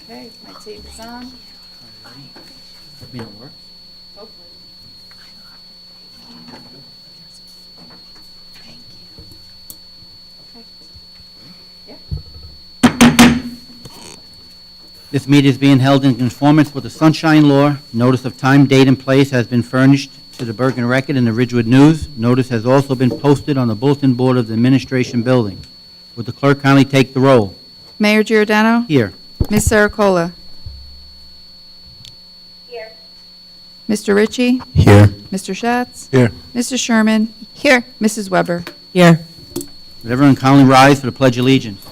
Okay, my tape is on. Me don't work. Hopefully. Okay. Yeah. This meeting is being held in conformance with the Sunshine Law. Notice of time, date, and place has been furnished to the Bergen Record and the Ridgewood News. Notice has also been posted on the bulletin board of the Administration Building. Would the clerk kindly take the roll? Mayor Giordano. Here. Ms. Saracola. Here. Mr. Ritchie. Here. Mr. Schatz. Here. Mr. Sherman. Here. Mrs. Weber. Here. Would everyone kindly rise for the Pledge of Allegiance?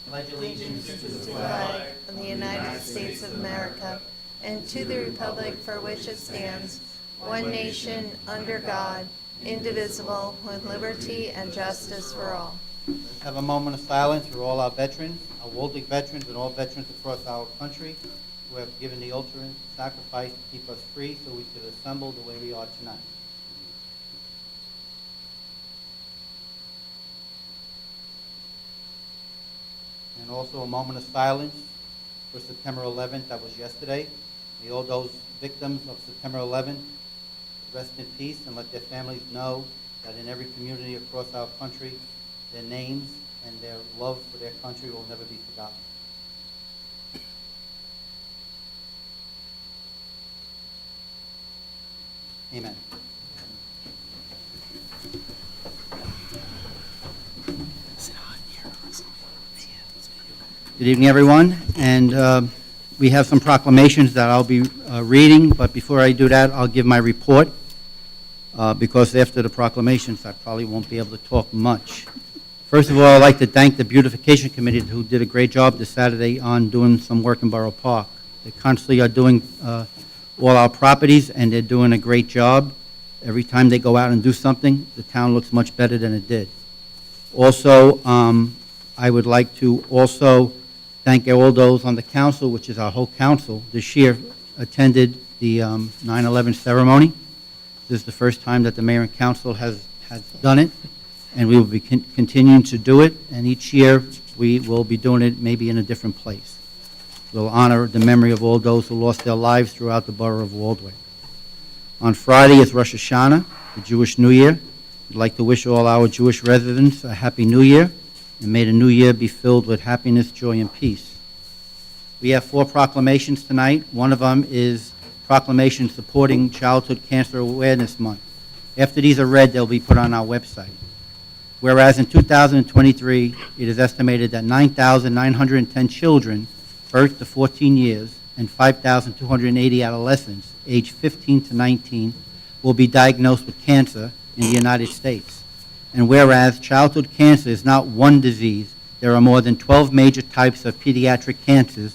Pledge allegiance. Flag of the United States of America and to the republic for which it stands, one nation, under God, indivisible, with liberty and justice for all. Let's have a moment of silence for all our veterans, our Waldeck veterans, and all veterans across our country who have given the ultimate sacrifice to keep us free so we could assemble the way we are tonight. And also a moment of silence for September 11th, that was yesterday. May all those victims of September 11th rest in peace and let their families know that in every community across our country, their names and their love for their country will never be forgotten. Amen. Good evening, everyone. And we have some proclamations that I'll be reading, but before I do that, I'll give my report because after the proclamations, I probably won't be able to talk much. First of all, I'd like to thank the Beautification Committee who did a great job this Saturday on doing some work in Borough Park. They constantly are doing all our properties, and they're doing a great job. Every time they go out and do something, the town looks much better than it did. Also, I would like to also thank all those on the council, which is our whole council, this year attended the 9/11 ceremony. This is the first time that the mayor and council has done it, and we will be continuing to do it, and each year we will be doing it maybe in a different place. We'll honor the memory of all those who lost their lives throughout the borough of Waldwick. On Friday is Rosh Hashanah, the Jewish New Year. I'd like to wish all our Jewish residents a Happy New Year, and may the new year be filled with happiness, joy, and peace. We have 4 proclamations tonight. One of them is proclamation supporting Childhood Cancer Awareness Month. After these are read, they'll be put on our website. Whereas in 2023, it is estimated that 9,910 children birth to 14 years and 5,280 adolescents aged 15 to 19 will be diagnosed with cancer in the United States. And whereas childhood cancer is not one disease, there are more than 12 major types of pediatric cancers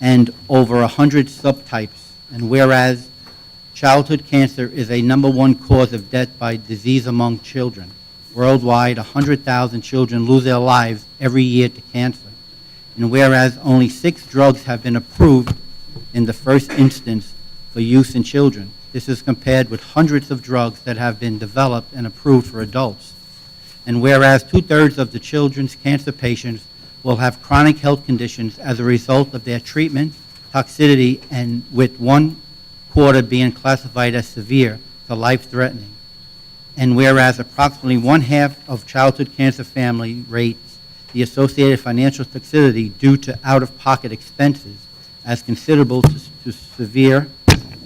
and over 100 subtypes. And whereas childhood cancer is a #1 cause of death by disease among children. Worldwide, 100,000 children lose their lives every year to cancer. And whereas only 6 drugs have been approved in the first instance for use in children, this is compared with hundreds of drugs that have been developed and approved for adults. And whereas 2/3 of the children's cancer patients will have chronic health conditions as a result of their treatment, toxicity, and with 1/4 being classified as severe to life-threatening. And whereas approximately 1/2 of childhood cancer family rates the associated financial toxicity due to out-of-pocket expenses as considerable to severe,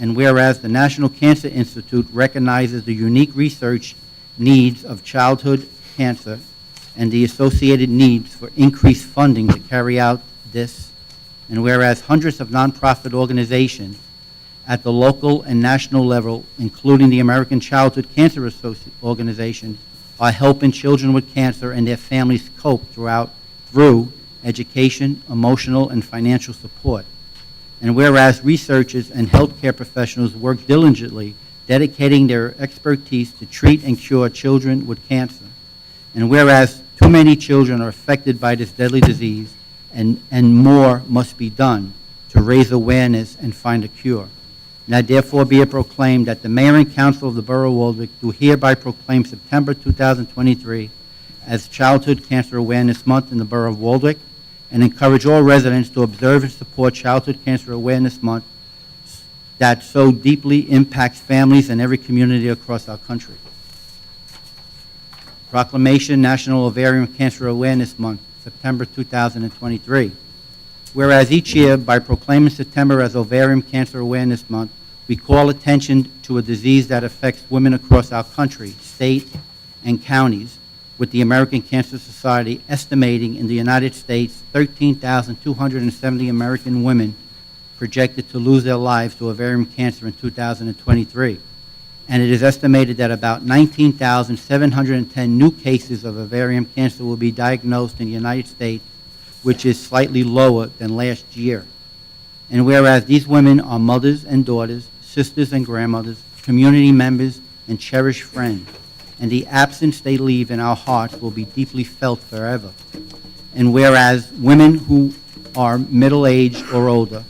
and whereas the National Cancer Institute recognizes the unique research needs of childhood cancer and the associated needs for increased funding to carry out this, and whereas hundreds of nonprofit organizations at the local and national level, including the American Childhood Cancer Organization, are helping children with cancer and their families cope through education, emotional, and financial support. And whereas researchers and healthcare professionals work diligently, dedicating their expertise to treat and cure children with cancer. And whereas too many children are affected by this deadly disease, and more must be done to raise awareness and find a cure. Now therefore be it proclaimed that the Mayor and Council of the Borough of Waldwick do hereby proclaim September 2023 as Childhood Cancer Awareness Month in the Borough of Waldwick, and encourage all residents to observe and support Childhood Cancer Awareness Month that so deeply impacts families in every community across our country. Proclamation National Ovarian Cancer Awareness Month, September 2023. Whereas each year, by proclaiming September as Ovarian Cancer Awareness Month, we call attention to a disease that affects women across our country, state, and counties, with the American Cancer Society estimating in the United States 13,270 American women projected to lose their lives to ovarian cancer in 2023. And it is estimated that about 19,710 new cases of ovarian cancer will be diagnosed in the United States, which is slightly lower than last year. And whereas these women are mothers and daughters, sisters and grandmothers, community members, and cherished friends, and the absence they leave in our hearts will be deeply felt forever. And whereas women who are middle-aged or older,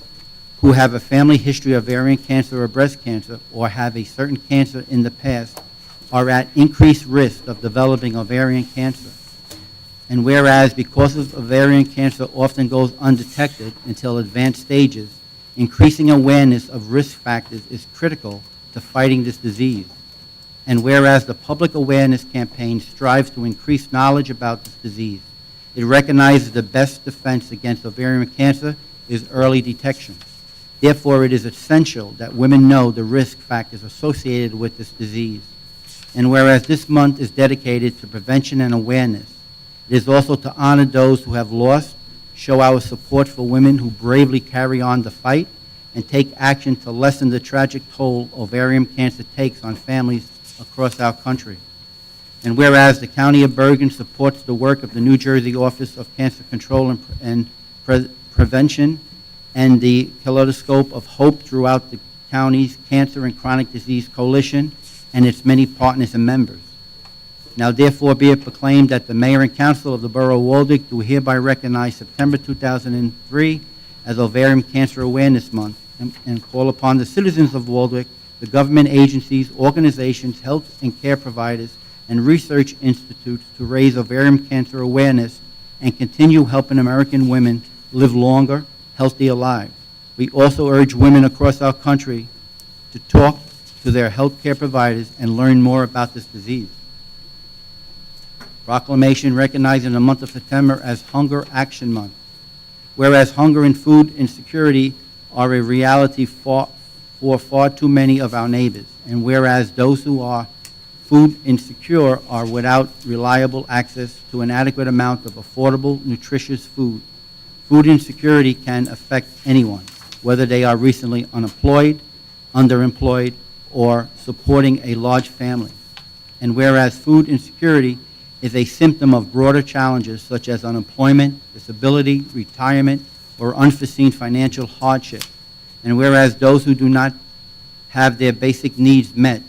who have a family history of ovarian cancer or breast cancer, or have a certain cancer in the past, are at increased risk of developing ovarian cancer. And whereas because of ovarian cancer often goes undetected until advanced stages, increasing awareness of risk factors is critical to fighting this disease. And whereas the public awareness campaign strives to increase knowledge about this disease, it recognizes the best defense against ovarian cancer is early detection. Therefore, it is essential that women know the risk factors associated with this disease. And whereas this month is dedicated to prevention and awareness, it is also to honor those who have lost, show our support for women who bravely carry on the fight, and take action to lessen the tragic toll ovarian cancer takes on families across our country. And whereas the County of Bergen supports the work of the New Jersey Office of Cancer Control and Prevention and the Kaleidoscope of Hope throughout the county's Cancer and Chronic Disease Coalition and its many partners and members. Now therefore be it proclaimed that the Mayor and Council of the Borough of Waldeck do hereby recognize September 2003 as Ovarian Cancer Awareness Month and call upon the citizens of Waldeck, the government agencies, organizations, health and care providers, and research institutes to raise ovarian cancer awareness and continue helping American women live longer, healthier lives. We also urge women across our country to talk to their health care providers and learn more about this disease. Proclamation recognizing the month of September as Hunger Action Month. Whereas hunger and food insecurity are a reality for far too many of our neighbors, and whereas those who are food insecure are without reliable access to an adequate amount of affordable, nutritious food, food insecurity can affect anyone, whether they are recently unemployed, underemployed, or supporting a large family. And whereas food insecurity is a symptom of broader challenges such as unemployment, disability, retirement, or unforeseen financial hardship, and whereas those who do not have their basic needs met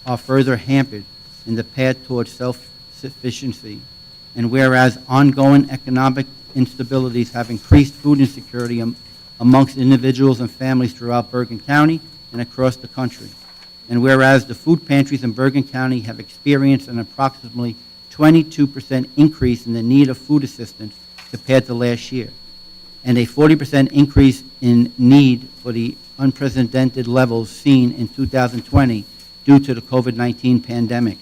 are further hampered in the path towards self-sufficiency, and whereas ongoing economic instabilities have increased food insecurity amongst individuals and families throughout Bergen County and across the country, and whereas the food pantries in Bergen County have experienced an approximately 22% increase in the need of food assistance compared to last year, and a 40% increase in need for the unprecedented levels seen in 2020 due to the COVID-19 pandemic.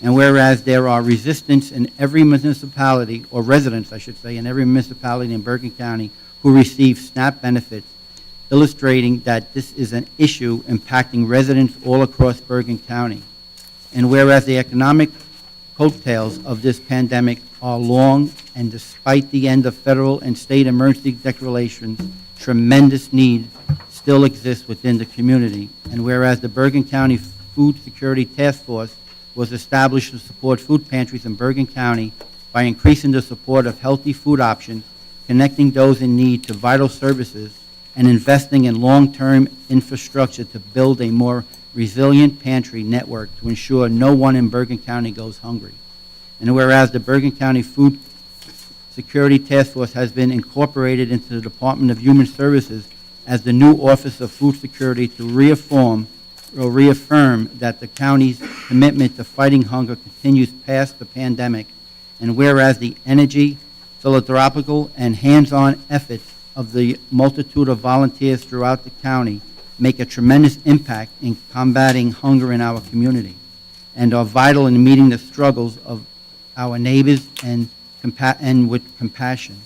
And whereas there are resistance in every municipality, or residents, I should say, in every municipality in Bergen County who receive SNAP benefits, illustrating that this is an issue impacting residents all across Bergen County. And whereas the economic coattails of this pandemic are long, and despite the end of federal and state emergency declarations, tremendous need still exists within the community. And whereas the Bergen County Food Security Task Force was established to support food pantries in Bergen County by increasing the support of healthy food options, connecting those in need to vital services, and investing in long-term infrastructure to build a more resilient pantry network to ensure no one in Bergen County goes hungry. And whereas the Bergen County Food Security Task Force has been incorporated into the Department of Human Services as the new Office of Food Security to reaffirm that the county's commitment to fighting hunger continues past the pandemic, and whereas the Energy philanthropical, and hands-on efforts of the multitude of volunteers throughout the county make a tremendous impact in combating hunger in our community and are vital in meeting the struggles of our neighbors and with compassion.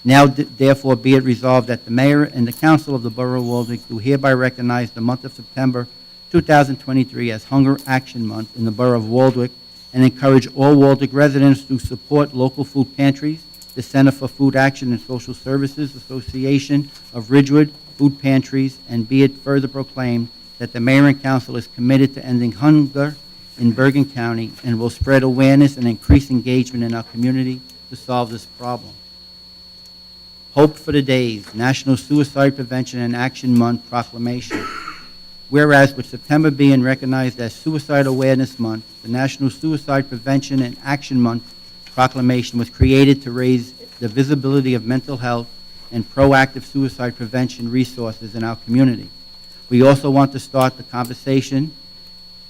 Now, therefore, be it resolved that the mayor and the council of the Borough of Waldwick do hereby recognize the month of September 2023 as Hunger Action Month in the Borough of Waldwick and encourage all Waldwick residents to support local food pantries, the Center for Food Action and Social Services Association of Ridgewood Food Pantries, and be it further proclaimed that the mayor and council is committed to ending hunger in Bergen County and will spread awareness and increase engagement in our community to solve this problem. Hope for the Days, National Suicide Prevention and Action Month proclamation. Whereas with September being recognized as Suicide Awareness Month, the National Suicide Prevention and Action Month proclamation was created to raise the visibility of mental health and proactive suicide prevention resources in our community. We also want to start the conversation,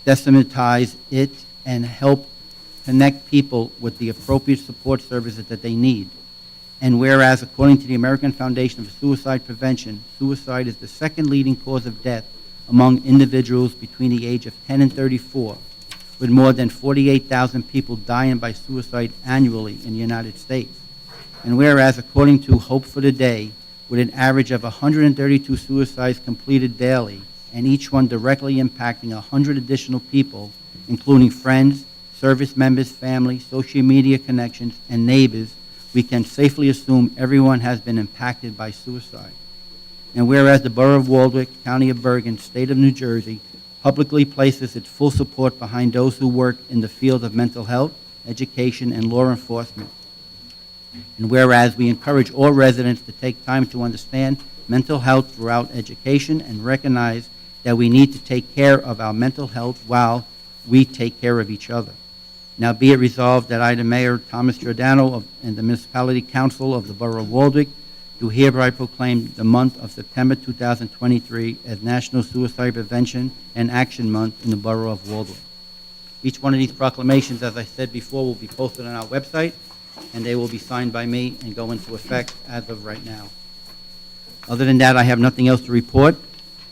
destigmatize it, and help connect people with the appropriate support services that they need. And whereas, according to the American Foundation for Suicide Prevention, suicide is the second leading cause of death among individuals between the age of 10 and 34, with more than 48,000 people dying by suicide annually in the United States. And whereas, according to Hope for the Day, with an average of 132 suicides completed daily, and each one directly impacting 100 additional people, including friends, service members, family, social media connections, and neighbors, we can safely assume everyone has been impacted by suicide. And whereas the Borough of Waldwick, County of Bergen, State of New Jersey, publicly places its full support behind those who work in the field of mental health, education, and law enforcement. And whereas we encourage all residents to take time to understand mental health throughout education and recognize that we need to take care of our mental health while we take care of each other. Now be it resolved that I, the Mayor Thomas Giordano and the Municipality Council of the Borough of Waldwick, do hereby proclaim the month of September 2023 as National Suicide Prevention and Action Month in the Borough of Waldwick. Each one of these proclamations, as I said before, will be posted on our website, and they will be signed by me and go into effect as of right now. Other than that, I have nothing else to report.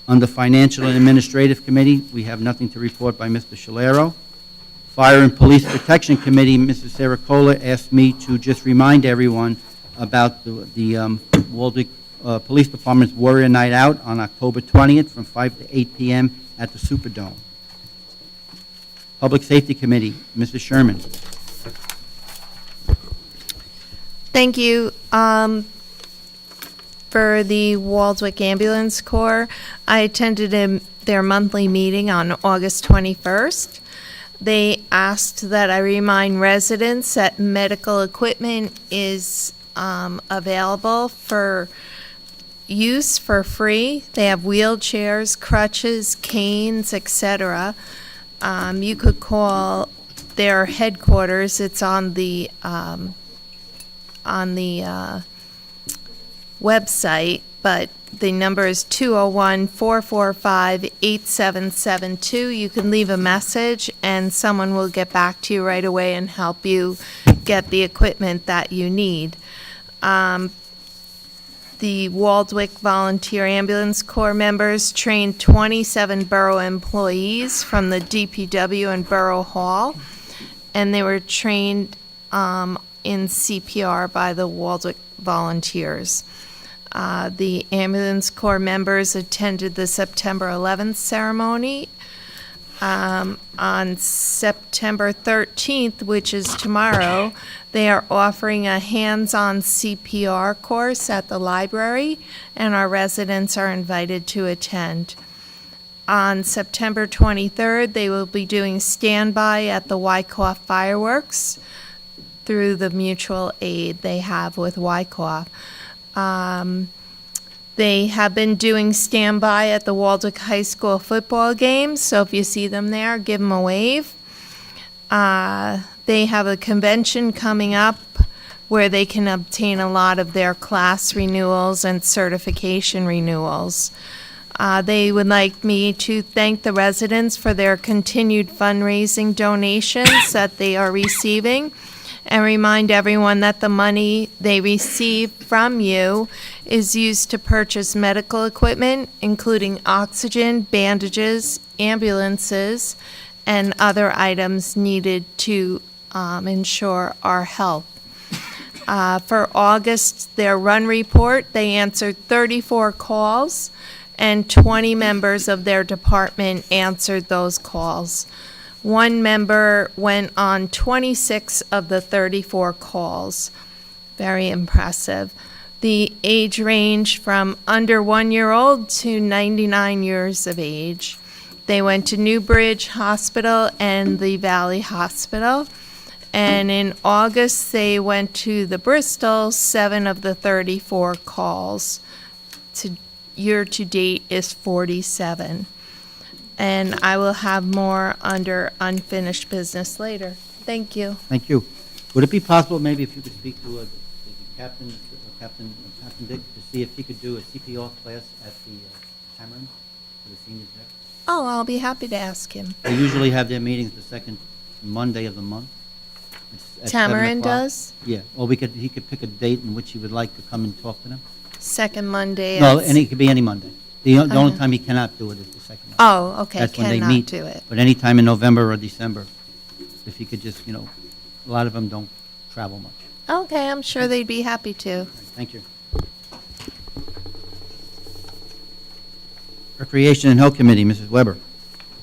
On the Financial and Administrative Committee, we have nothing to report by Mr. Shalero. Fire and Police Protection Committee, Mrs. Saracola asked me to just remind everyone about the Waldwick Police Department's Warrior Night Out on October 20th from 5 to 8 p.m. at the Superdome. Public Safety Committee, Mrs. Sherman. Thank you. For the Waldwick Ambulance Corps, I attended their monthly meeting on August 21st. They asked that I remind residents that medical equipment is available for use for free. They have wheelchairs, crutches, canes, etc. You could call their headquarters. It's on the website, but the number is 201-445-8772. You can leave a message and someone will get back to you right away and help you get the equipment that you need. The Waldwick Volunteer Ambulance Corps members trained 27 borough employees from the DPW and Borough Hall, and they were trained in CPR by the Waldwick volunteers. The Ambulance Corps members attended the September 11th ceremony. On September 13th, which is tomorrow, they are offering a hands-on CPR course at the library, and our residents are invited to attend. On September 23rd, they will be doing standby at the Wyckoff Fireworks through the mutual aid they have with Wyckoff. They have been doing standby at the Waldwick High School football games, so if you see them there, give them a wave. They have a convention coming up where they can obtain a lot of their class renewals and certification renewals. They would like me to thank the residents for their continued fundraising donations that they are receiving, and remind everyone that the money they receive from you is used to purchase medical equipment, including oxygen, bandages, ambulances, and other items needed to ensure our health. For August, their run report, they answered 34 calls, and 20 members of their department answered those calls. One member went on 26 of the 34 calls. Very impressive. The age range from under 1-year-old to 99 years of age. They went to Newbridge Hospital and the Valley Hospital. And in August, they went to the Bristol, 7 of the 34 calls. Year-to-date is 47. And I will have more under unfinished business later. Thank you. Thank you. Would it be possible, maybe if you could speak to Captain Dick, to see if he could do a CPR class at the Cameron for the seniors there? Oh, I'll be happy to ask him. They usually have their meetings the second Monday of the month. It's at 7 Tamarin o'clock. does? Yeah, or he could pick a date in which he would like to come and talk to them. Second Monday. No, at- and it could be any Monday. The only Okay. time he cannot do it is the second Monday. Oh, okay, That's when they cannot meet. do it. But any time in November or December, if he could just, a lot of them don't travel much. Okay, I'm sure they'd be happy to. Thank you. Recreation and Health Committee, Mrs. Weber.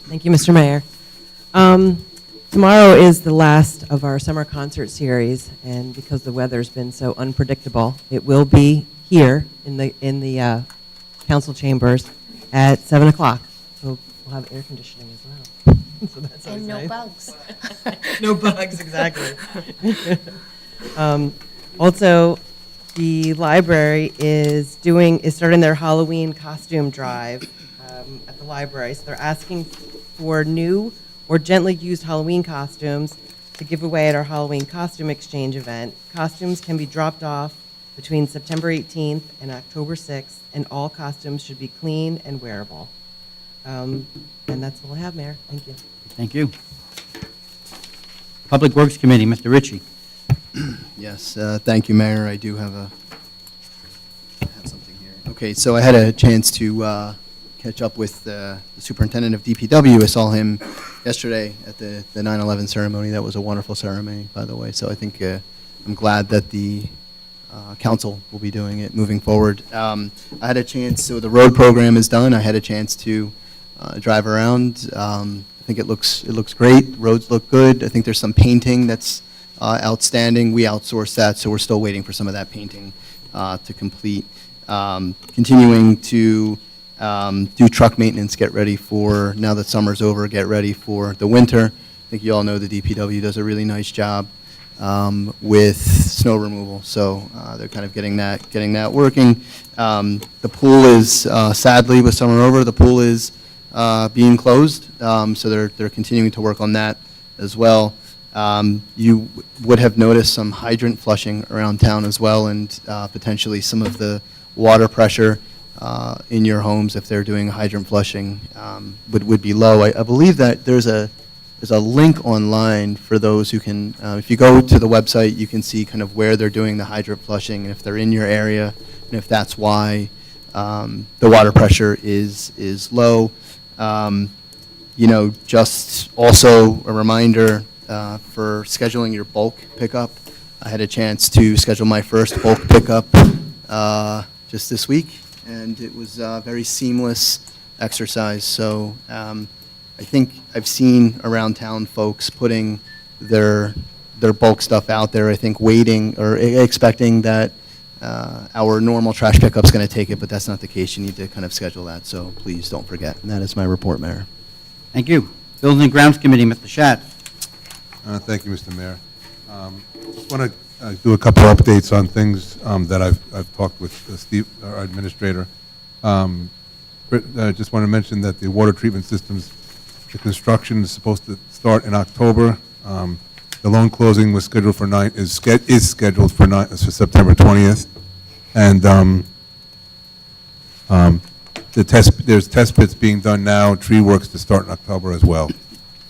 Thank you, Mr. Mayor. Tomorrow is the last of our summer concert series, and because the weather's been so unpredictable, it will be here in the council chambers at 7 o'clock. So we'll have air conditioning as well. So that's always And no nice. bugs. No bugs, exactly. Also, the library is starting their Halloween costume drive at the library. So they're asking for new or gently used Halloween costumes to give away at our Halloween costume exchange event. Costumes can be dropped off between September 18th and October 6th, and all costumes should be clean and wearable. And that's all I have, Mayor. Thank you. Thank you. Public Works Committee, Mr. Ritchie. Yes, thank you, Mayor. I do have something here. Okay, so I had a chance to catch up with the superintendent of DPW. I saw him yesterday at the 9/11 ceremony. That was a wonderful ceremony, by the way. So I think I'm glad that the council will be doing it moving forward. I had a chance, so the road program is done. I had a chance to drive around. I think it looks great. Roads look good. I think there's some painting that's outstanding. We outsourced that, so we're still waiting for some of that painting to complete. Continuing to do truck maintenance, get ready for, now that summer's over, get ready for the winter. I think you all know the DPW does a really nice job with snow removal, so they're kind of getting that working. The pool is, sadly, with summer over, the pool is being closed, so they're continuing to work on that as well. You would have noticed some hydrant flushing around town as well, and potentially some of the water pressure in your homes, if they're doing hydrant flushing, would be low. I believe that there's a link online for those who can, if you go to the website, you can see kind of where they're doing the hydrant flushing, and if they're in your area, and if that's why the water pressure is low. Just also a reminder for scheduling your bulk pickup. I had a chance to schedule my first bulk pickup just this week, and it was a very seamless exercise. So I think I've seen around town folks putting their bulk stuff out there, I think waiting or expecting that our normal trash pickup's going to take it, but that's not the case. You need to kind of schedule that, so please don't forget. And that is my report, Mayor. Thank you. Buildings and Grounds Committee, Mr. Schatz. Thank you, Mr. Mayor. Just want to do a couple updates on things that I've talked with Steve, our administrator. Just want to mention that the water treatment systems, the construction is supposed to start in October. The loan closing was scheduled for is scheduled for September 20th, and there's test pits being done now. Tree works to start in October as well.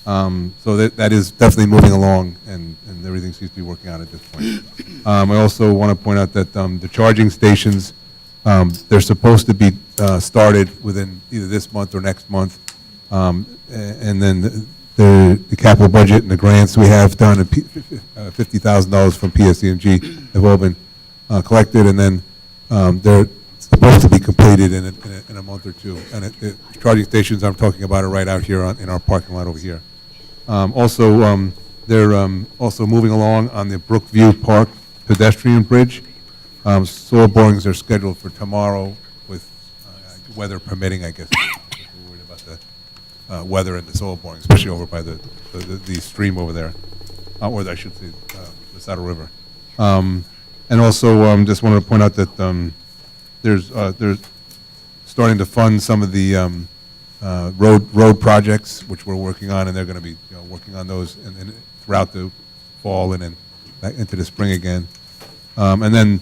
So that is definitely moving along, and everything seems to be working out at this point. I also want to point out that the charging stations, they're supposed to be started within either this month or next month. And then the capital budget and the grants we have done, $50,000 from PSCMG have all been collected, and then they're supposed to be completed in a month or two. And the charging stations I'm talking about are right out here in our parking lot over here. Also, they're also moving along on the Brookview Park pedestrian bridge. Soil borings are scheduled for tomorrow with weather permitting, I guess. We're worried about the weather and the soil boring, especially over by the stream over there, or I should say the Saddle River. And also, just wanted to point out that there's starting to fund some of the road projects which we're working on, and they're going to be working on those and throughout the fall and then back into the spring again. And then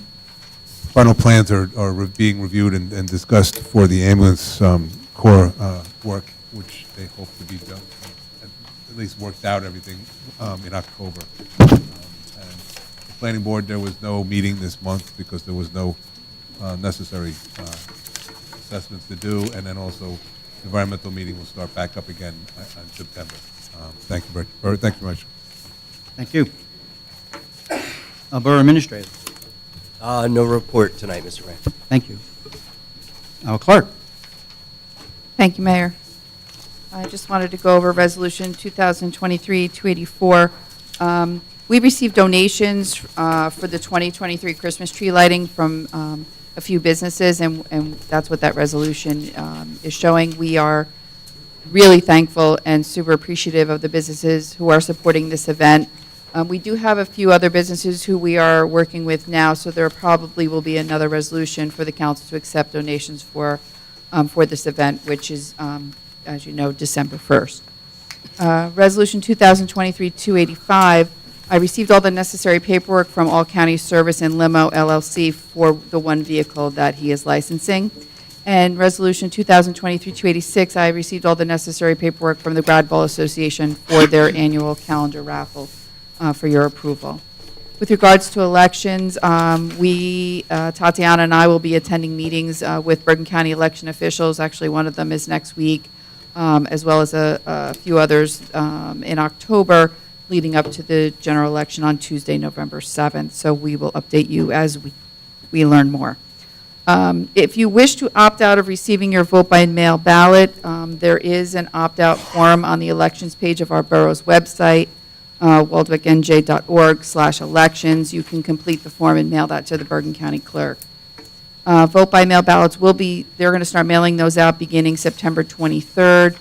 final plans are being reviewed and discussed for the ambulance corps work, which they hope to be done, at least worked out everything in October. And the planning board, there was no meeting this month because there was no necessary assessments to do, and then also environmental meeting will start back up again in September. Thank you very much. Thank you. Borough Administrator. No report tonight, Mr. Mayor. Thank you. Our clerk. Thank you, Mayor. I just wanted to go over Resolution 2023-284. We received donations for the 2023 Christmas tree lighting from a few businesses, and that's what that resolution is showing. We are really thankful and super appreciative of the businesses who are supporting this event. We do have a few other businesses who we are working with now, so there probably will be another resolution for the council to accept donations for this event, which is, as you know, December 1st. Resolution 2023-285, I received all the necessary paperwork from All County Service and Limo LLC for the one vehicle that he is licensing. And Resolution 2023-286, I received all the necessary paperwork from the Grad Bowl Association for their annual calendar raffle for your approval. With regards to elections, Tatiana and I will be attending meetings with Bergen County election officials. Actually, one of them is next week, as well as a few others in October, leading up to the general election on Tuesday, November 7th. So we will update you as we learn more. If you wish to opt out of receiving your vote by mail ballot, there is an opt-out form on the elections page of our borough's website, waldwicknj.org/elections. You can complete the form and mail that to the Bergen County Clerk. Vote by mail ballots they're going to start mailing those out beginning September 23rd.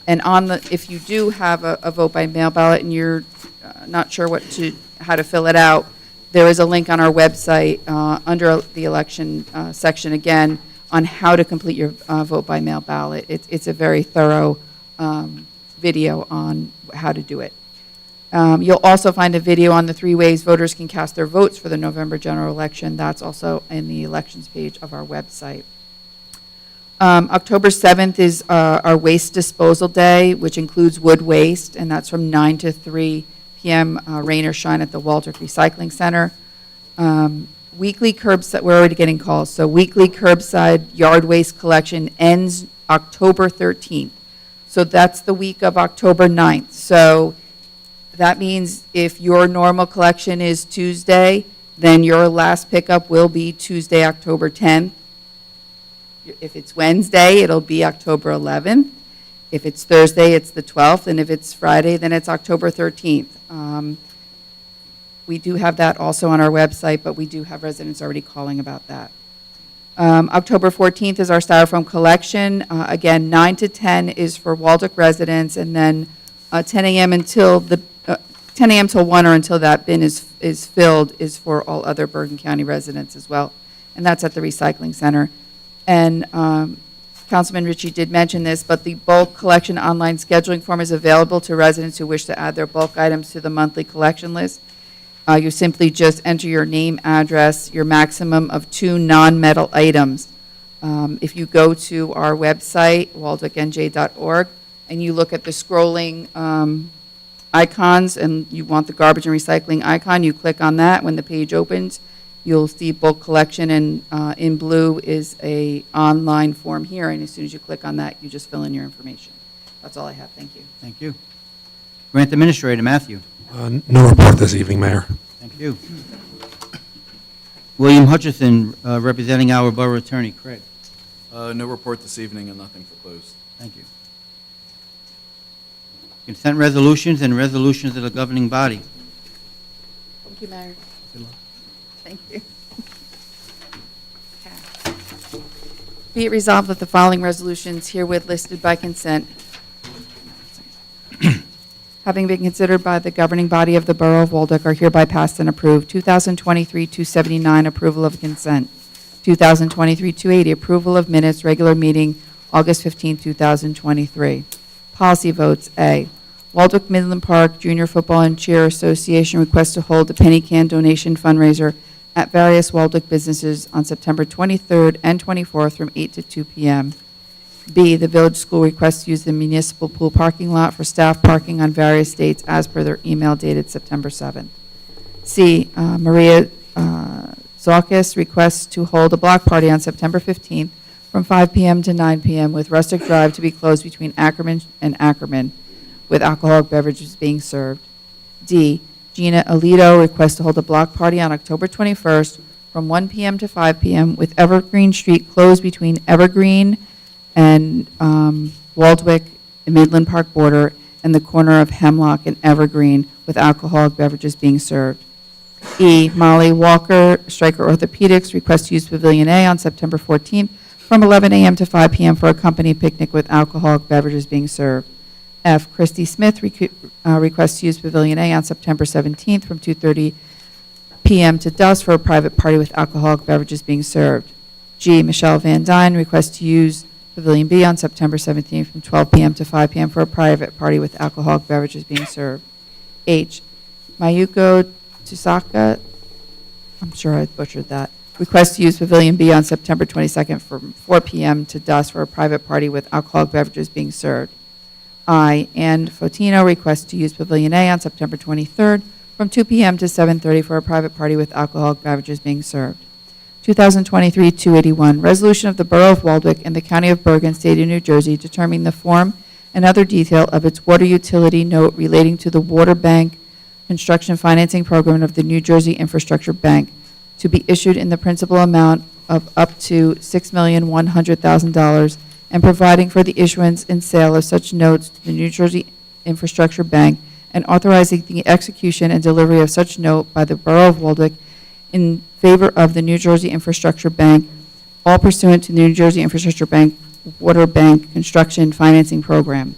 And if you do have a vote by mail ballot and you're not sure how to fill it out, there is a link on our website under the election section again on how to complete your vote by mail ballot. It's a very thorough video on how to do it. You'll also find a video on the 3 ways voters can cast their votes for the November general election. That's also in the elections page of our website. October 7th is our waste disposal day, which includes wood waste, and that's from 9 to 3 p.m. Rain or shine at the Waldwick Recycling Center. Weekly curbside, we're already getting calls, so weekly curbside yard waste collection ends October 13th. So that's the week of October 9th. So that means if your normal collection is Tuesday, then your last pickup will be Tuesday, October 10th. If it's Wednesday, it'll be October 11th. If it's Thursday, it's the 12th. And if it's Friday, then it's October 13th. We do have that also on our website, but we do have residents already calling about that. October 14th is our styrofoam collection. Again, 9 to 10 is for Waldwick residents, and then 10 a.m. till 1 or until that bin is filled is for all other Bergen County residents as well, and that's at the recycling center. And Councilman Ritchie did mention this, but the bulk collection online scheduling form is available to residents who wish to add their bulk items to the monthly collection list. You simply just enter your name, address, your maximum of 2 non-metal items. If you go to our website, waldwicknj.org, and you look at the scrolling icons, and you want the garbage and recycling icon, you click on that. When the page opens, you'll see bulk collection, and in blue is a online form here, and as soon as you click on that, you just fill in your information. That's all I have. Thank you. Thank you. Grant Administrator Matthew. No report this evening, Mayor. Thank you. William Hutchison, representing our Borough Attorney, Craig. No report this evening and nothing for closed. Thank you. Consent resolutions and resolutions of the governing body. Thank you, Mayor. Good luck. Thank you. Okay. Be it resolved that the following resolutions herewith listed by consent, having been considered by the governing body of the Borough of Waldeck, are hereby passed and approved. 2023-279, approval of consent. 2023-280, approval of minutes, regular meeting, August 15, 2023. Policy votes. A, Waldeck Midland Park Junior Football and Cheer Association requests to hold a penny can donation fundraiser at various Waldeck businesses on September 23rd and 24th from 8 to 2 p.m. B, the village school requests to use the municipal pool parking lot for staff parking on various dates as per their email dated September 7th. C, Maria Zalkis requests to hold a block party on September 15th from 5 p.m. to 9 p.m. with Rustic Drive to be closed between Ackerman and Ackerman, with alcoholic beverages being served. D, Gina Alito requests to hold a block party on October 21st from 1 p.m. to 5 p.m. with Evergreen Street closed between Evergreen and Waldwick, the Midland Park border, and the corner of Hemlock and Evergreen, with alcoholic beverages being served. E, Molly Walker, Stryker Orthopedics, requests to use Pavilion A on September 14th from 11 a.m. to 5 p.m. for a company picnic with alcoholic beverages being served. F, Christy Smith requests to use Pavilion A on September 17th from 2:30 p.m. to dusk for a private party with alcoholic beverages being served. G, Michelle Van Dyne requests to use Pavilion B on September 17th from 12 p.m. to 5 p.m. for a private party with alcoholic beverages being served. H, Mayuko Tusaka, I'm sure I butchered that, requests to use Pavilion B on September 22nd from 4 p.m. to dusk for a private party with alcoholic beverages being served. I, Ann Fotino, requests to use Pavilion A on September 23rd from 2 p.m. to 7:30 for a private party with alcoholic beverages being served. 2023-281, resolution of the Borough of Waldwick and the County of Bergen, State of New Jersey, determining the form and other detail of its water utility note relating to the Water Bank Construction Financing Program of the New Jersey Infrastructure Bank, to be issued in the principal amount of up to $6,100,000, and providing for the issuance and sale of such notes to the New Jersey Infrastructure Bank, and authorizing the execution and delivery of such note by the Borough of Waldwick in favor of the New Jersey Infrastructure Bank, all pursuant to the New Jersey Infrastructure Bank Water Bank Construction Financing Program.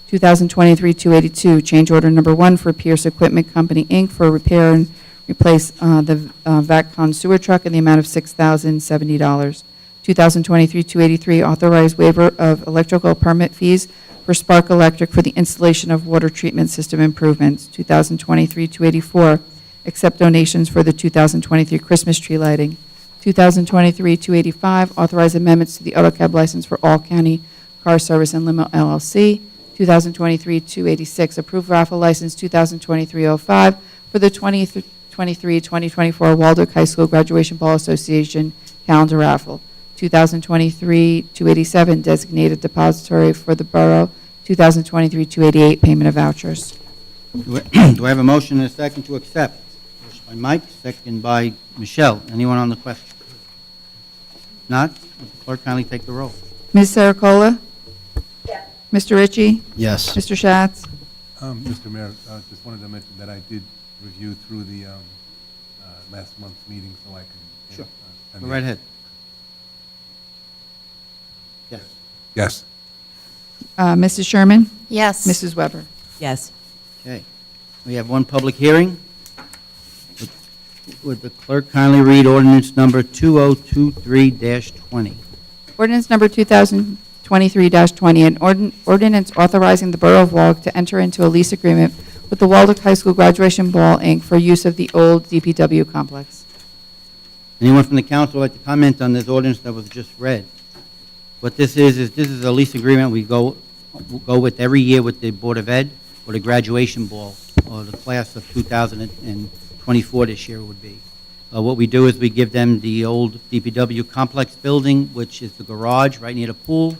2023-282, change order number 1 for Pierce Equipment Company, Inc. for repair and replace the VACCON sewer truck in the amount of $6,070. 2023-283, authorized waiver of electrical permit fees for Spark Electric for the installation of water treatment system improvements. 2023-284, accept donations for the 2023 Christmas tree lighting. 2023-285, authorize amendments to the AutoCab license for All County Car Service and Limo LLC. 2023-286, approve raffle license 2023-05 for the 2023-2024 Waldeck High School Graduation Ball Association calendar raffle. 2023-287, designated depository for the borough. 2023-288, payment of vouchers. Do I have a motion and a second to accept? Motion by Mike, second by Michelle. Anyone on the question? Not? Would the clerk kindly take the roll? Ms. Saracola? Yes. Mr. Ritchie? Yes. Mr. Schatz? Mr. Mayor, just wanted to mention that I did review through the last month's meeting, so I can. Sure. send Go it. right ahead. Yes. Yes. Mrs. Sherman? Yes. Mrs. Weber? Yes. Okay. We have one public hearing. Would the clerk kindly read ordinance number 2023-20? Ordinance number 2023-20, an ordinance authorizing the Borough of Waldeck to enter into a lease agreement with the Waldeck High School Graduation Ball, Inc. for use of the old DPW complex. Anyone from the council like to comment on this ordinance that was just read? What this is this is a lease agreement. We go go with every year with the Board of Ed, or the graduation ball, or the class of 2024 this year would be. What we do is we give them the old DPW complex building, which is the garage right near the pool,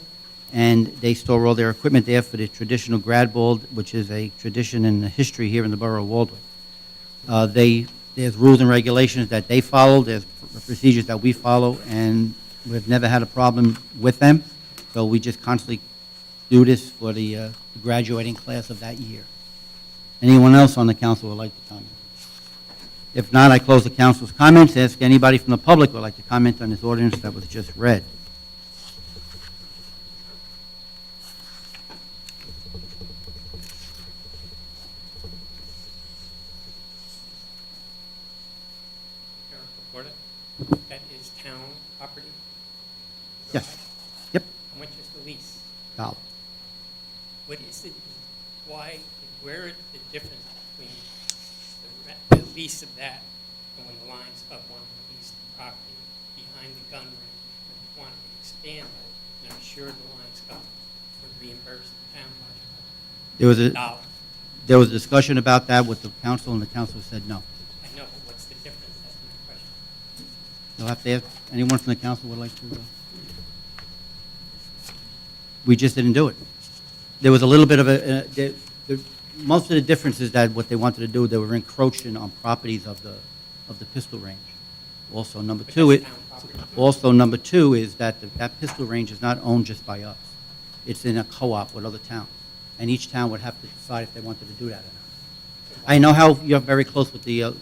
and they store all their equipment there for the traditional grad ball, which is a tradition in the history here in the borough of Waldwick. There's rules and regulations that they follow, there's procedures that we follow, and we've never had a problem with them. So we just constantly do this for the graduating class of that year. Anyone else on the council would like to comment? If not, I close the council's comments. Ask anybody from the public who would like to comment on this ordinance that was just read. Eric Laporta. That is town property? Yes. Yep. How much is the lease? $1. What is the, where is the difference between the lease of that and when the lines of one of the leased property behind the gun range want to expand it? And I'm sure the lines up would reimburse the town much There was more a, dollars. there was a discussion about that with the council, and the council said no. I know, but what's the difference? That's my question. You'll have to ask, anyone from the council would like to? We just didn't do it. There was a little bit of most of the difference is that what they wanted to do, they were encroaching on properties of the pistol range. Also, number But two, that's town property. is that that pistol range is not owned just by us. It's in a co-op with other towns, and each town would have to decide if they wanted to do that or not. I know how you're very close with the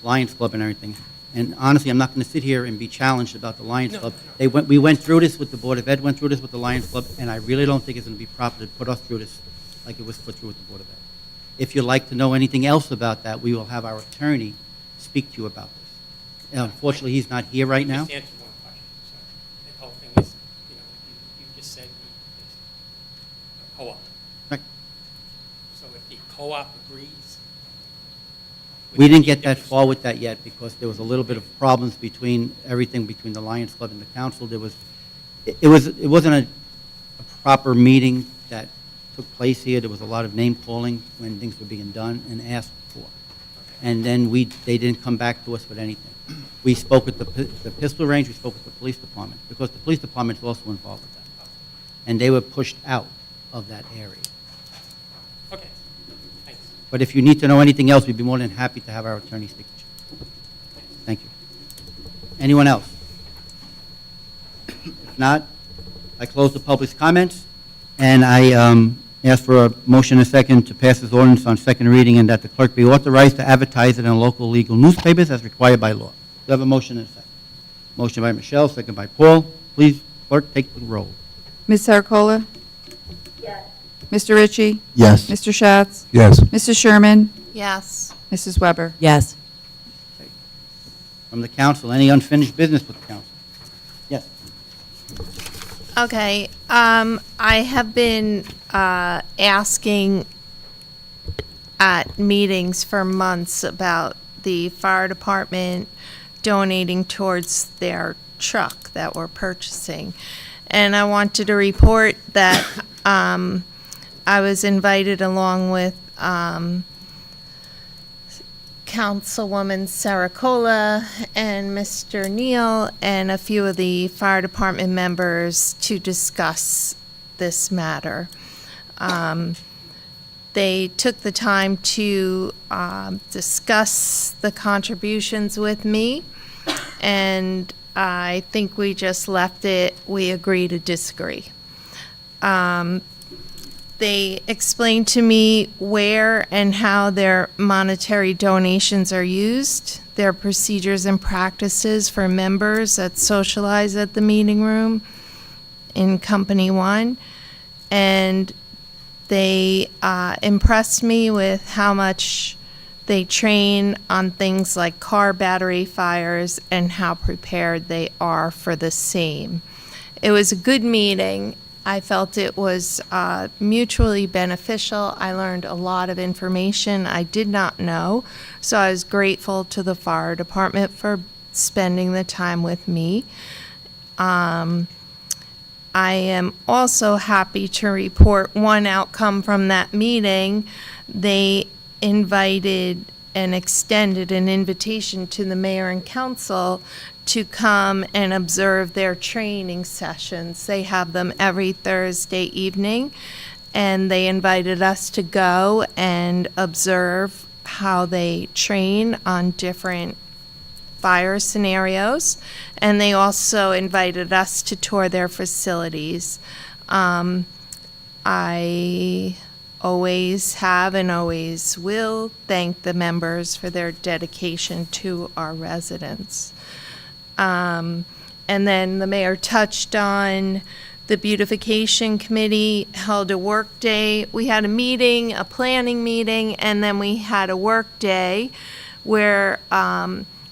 Lions Club and everything, and honestly, I'm not going to sit here and be challenged about the Lions Club. We went through this with the Board of Ed, went through this with the Lions Club, and I really don't think it's going to be proper to put us through this like it was put through with the Board of Ed. If you'd like to know anything else about that, we will have our attorney speak to you about this. Unfortunately, he's not here right now. Just answer one question. So the whole thing is, you just said it's a co-op. Right. So if the co-op agrees. would We there didn't be a get that difference? far with that yet because there was a little bit of problems between everything between the Lions Club and the council. It wasn't a proper meeting that took place here. There was a lot of name calling when things were being done and asked for. And then they didn't come back to us with anything. We spoke with the pistol range, we spoke with the police department, because the police department is also involved with that. And they were pushed out of that area. Okay, thanks. But if you need to know anything else, we'd be more than happy to have our attorney speak to you. Thank you. Anyone else? If not, I close the public's comments, and I ask for a motion and a second to pass this ordinance on second reading and that the clerk be authorized to advertise it in local legal newspapers as required by law. Do I have a motion and a second? Motion by Michelle, second by Paul. Please, clerk, take the roll. Ms. Sarcola? Yes. Mr. Ritchie? Yes. Mr. Schatz? Yes. Mrs. Sherman? Yes. Mrs. Weber? Yes. From the council, any unfinished business with the council? Yes. Okay, I have been asking at meetings for months about the fire department donating towards their truck that we're purchasing. And I wanted to report that I was invited along with Councilwoman Saracola and Mr. Neal and a few of the fire department members to discuss this matter. They took the time to discuss the contributions with me, and I think we just left it, we agree to disagree. They explained to me where and how their monetary donations are used, their procedures and practices for members that socialize at the meeting room in Company One. And they impressed me with how much they train on things like car battery fires and how prepared they are for the same. It was a good meeting. I felt it was mutually beneficial. I learned a lot of information I did not know, so I was grateful to the fire department for spending the time with me. I am also happy to report one outcome from that meeting. They invited and extended an invitation to the mayor and council to come and observe their training sessions. They have them every Thursday evening, and they invited us to go and observe how they train on different fire scenarios, and they also invited us to tour their facilities. I always have and always will thank the members for their dedication to our residents. And then the mayor touched on the beautification committee held a work day. We had a meeting, a planning meeting, and then we had a work day where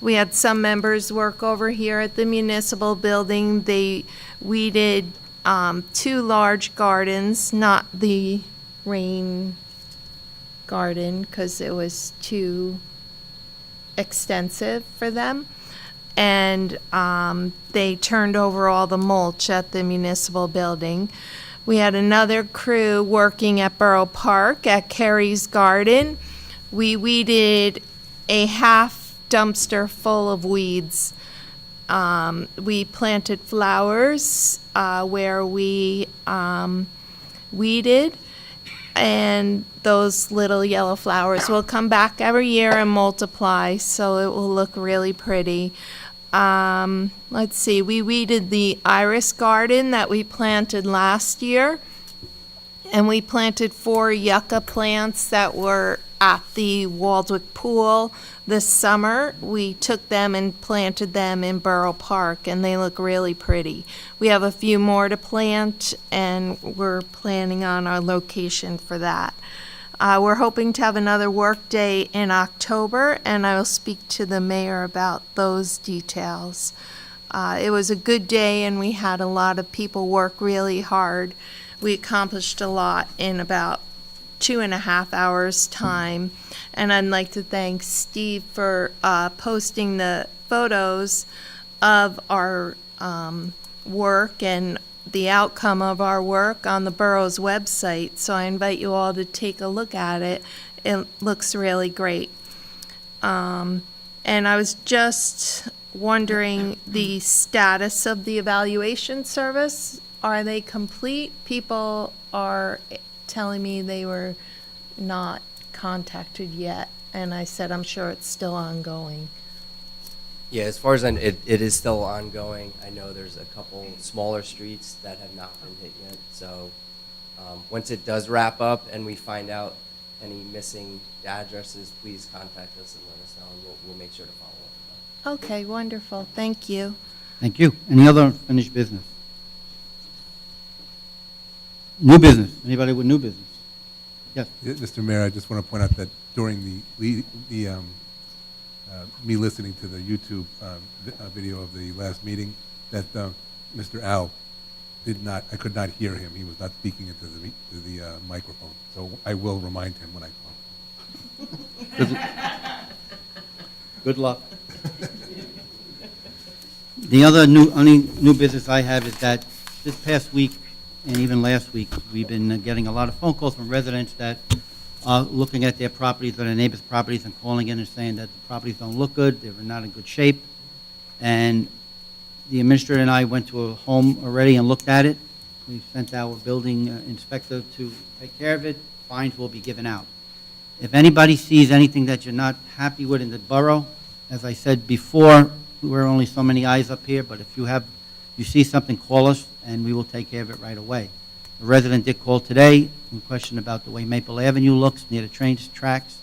we had some members work over here at the municipal building. They weeded 2 large gardens, not the rain garden because it was too extensive for them. And they turned over all the mulch at the municipal building. We had another crew working at Borough Park at Carrie's Garden. We weeded a half dumpster full of weeds. We planted flowers where we weeded, and those little yellow flowers will come back every year and multiply, so it will look really pretty. Let's see, we weeded the iris garden that we planted last year, and we planted 4 yucca plants that were at the Waldwick Pool this summer. We took them and planted them in Borough Park, and they look really pretty. We have a few more to plant, and we're planning on our location for that. We're hoping to have another work day in October, and I will speak to the mayor about those details. It was a good day, and we had a lot of people work really hard. We accomplished a lot in about 2.5 hours time, and I'd like to thank Steve for posting the photos of our work and the outcome of our work on the borough's website, so I invite you all to take a look at it. It looks really great. And I was just wondering the status of the evaluation service. Are they complete? People are telling me they were not contacted yet, and I said I'm sure it's still ongoing. Yeah, as far as it is still ongoing. I know there's a couple smaller streets that have not been hit yet. So once it does wrap up and we find out any missing addresses, please contact us and let us know, and we'll make sure to follow up. Okay, wonderful. Thank you. Thank you. Any other unfinished business? New business? Anybody with new business? Yes. Yeah, Mr. Mayor, I just want to point out that during me listening to the YouTube video of the last meeting, that Mr. Al I could not hear him. He was not speaking into the microphone. So I will remind him when I call. Good luck. The other new business I have is that this past week and even last week, we've been getting a lot of phone calls from residents that are looking at their properties or their neighbors' properties and calling in and saying that the properties don't look good, they're not in good shape. And the administrator and I went to a home already and looked at it. We sent our building inspector to take care of it. Fines will be given out. If anybody sees anything that you're not happy with in the borough, as I said before, we're only so many eyes up here, but if you see something, call us, and we will take care of it right away. A resident did call today in question about the way Maple Avenue looks near the train tracks,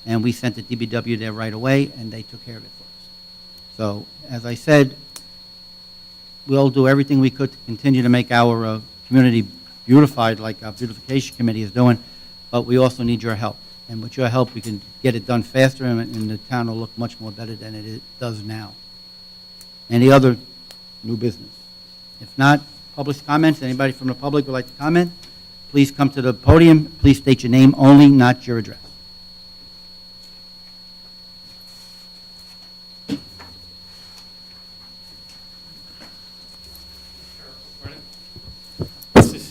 and we sent the DPW there right away, and they took care of it for us. So, as I said, we'll do everything we could to continue to make our community beautified like our beautification committee is doing, but we also need your help. And with your help, we can get it done faster, and the town will look much more better than it does now. Any other new business? If not, public comments. Anybody from the public would like to comment? Please come to the podium. Please state your name only, not your address.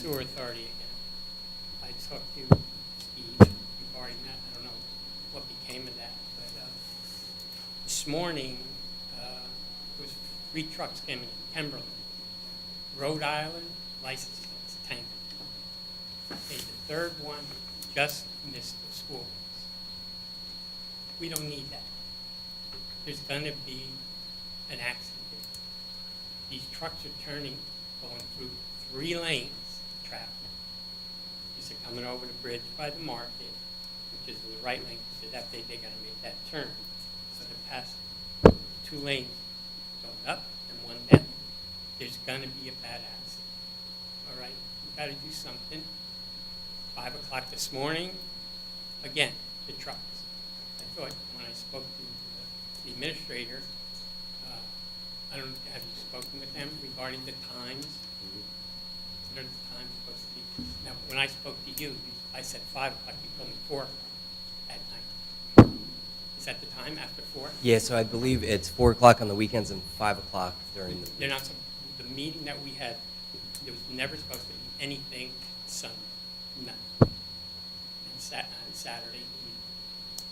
sewer authority again. I talked to Steve regarding that. I don't know what became of that, but this morning, there was 3 trucks came in Kimberly. Rhode Island, license plates, tank. Okay, the third one just missed the school bus. We don't need that. There's gonna be an accident. These trucks are turning, going through 3 lanes of traffic. These are coming over the bridge by the market, which is in the right lane, so that they gotta make that turn. So they're passing 2 lanes going up and 1 down. There's gonna be a bad accident. All right, we gotta do something. 5 o'clock this morning, again, the trucks. I thought when I spoke to the administrator, I don't, have you spoken with them regarding the times? What are the times supposed to be? Now, when I spoke to you, I said 5 o'clock, you told me 4 o'clock at night. Is that the time after 4? Yeah, so I believe it's 4 o'clock on the weekends and 5 o'clock during the. They're not, the meeting that we had, there was never supposed to be anything Sunday, none. And on Saturday evening.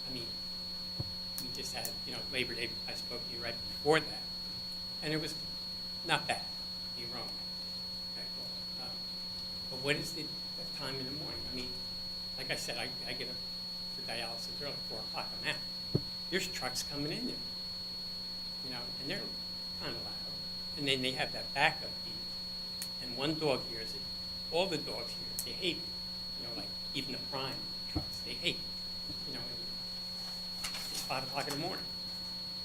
I mean, we just had, Labor Day, I spoke to you right before that. And it was not bad, you're wrong. Okay, well, but what is the time in the morning? I mean, like I said, I get up for dialysis early, 4 o'clock, I'm out. There's trucks coming in there, and they're kind of loud. And then they have that backup beat. And one dog hears it. All the dogs hear it. They hate it. Like even the prime trucks, they hate it. And it's 5 o'clock in the morning,